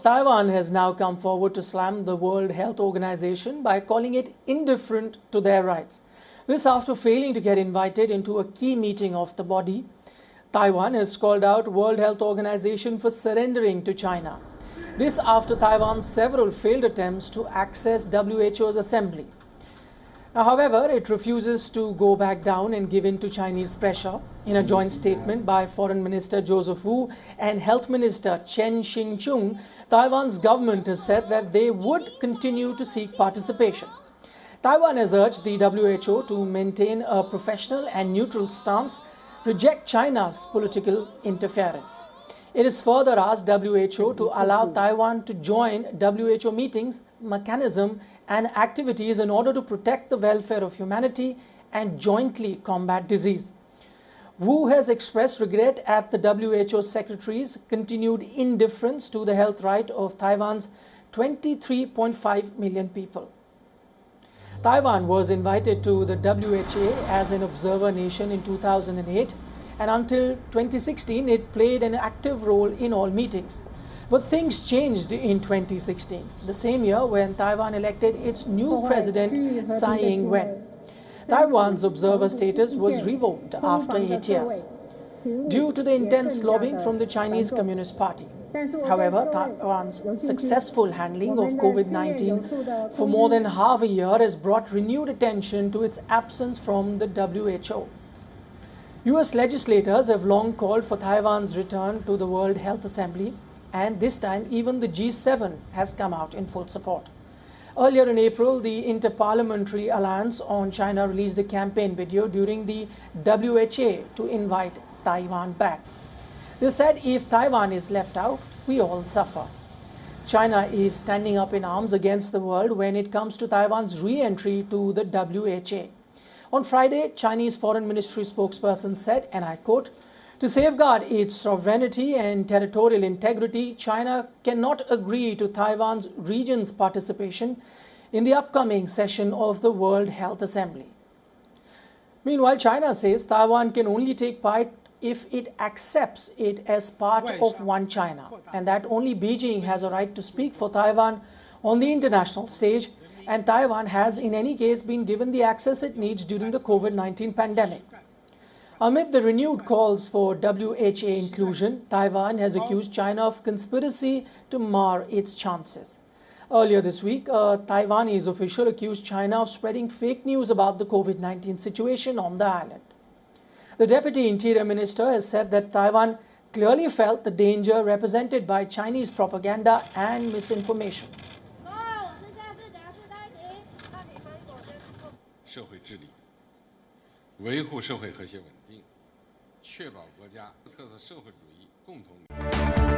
Taiwan has now come forward to slam the World Health Organization by calling it indifferent to their rights. This after failing to get invited into a key meeting of the body. Taiwan has called out World Health Organization for surrendering to China. This after Taiwan's several failed attempts to access WHO's assembly. Now, however, it refuses to go back down and give in to Chinese pressure. In a joint statement by Foreign Minister Joseph Wu and Health Minister Chen Shih-chung, Taiwan's government has said that they would continue to seek participation. Taiwan has urged the WHO to maintain a professional and neutral stance, reject China's political interference. It has further asked WHO to allow Taiwan to join WHO meetings, mechanism and activities in order to protect the welfare of humanity and jointly combat disease. Wu has expressed regret at the WHO Secretary's continued indifference to the health right of Taiwan's 23.5 million people. Taiwan was invited to the WHO as an observer nation in 2008, and until 2016 it played an active role in all meetings. But things changed in 2016, the same year when Taiwan elected its new president, Tsai Ing-wen. Taiwan's observer status was revoked after 8 years due to the intense lobbying from the Chinese Communist Party. However, Taiwan's successful handling of COVID-19 for more than half a year has brought renewed attention to its absence from the WHO. US legislators have long called for Taiwan's return to the World Health Assembly, and this time even the G7 has come out in full support. Earlier in April, the Interparliamentary Alliance on China released a campaign video during the WHO to invite Taiwan back. They said if Taiwan is left out, we all suffer. China is standing up in arms against the world when it comes to Taiwan's re-entry to the WHO. On Friday, Chinese Foreign Ministry spokesperson said, and I quote, "To safeguard its sovereignty and territorial integrity, China cannot agree to Taiwan's region's participation in the upcoming session of the World Health Assembly." Meanwhile, China says Taiwan can only take part if it accepts it as part of one China, and that only Beijing has a right to speak for Taiwan on the international stage, and Taiwan has in any case been given the access it needs during the COVID-19 pandemic. Amid the renewed calls for WHO inclusion, Taiwan has accused China of conspiracy to mar its chances. Earlier this week, a Taiwanese official accused China of spreading fake news about the COVID-19 situation on the island. The Deputy Interior Minister has said that Taiwan clearly felt the danger represented by Chinese propaganda and misinformation. 社会治理，维护社会和谐稳定，确保国家特色社会主义共同。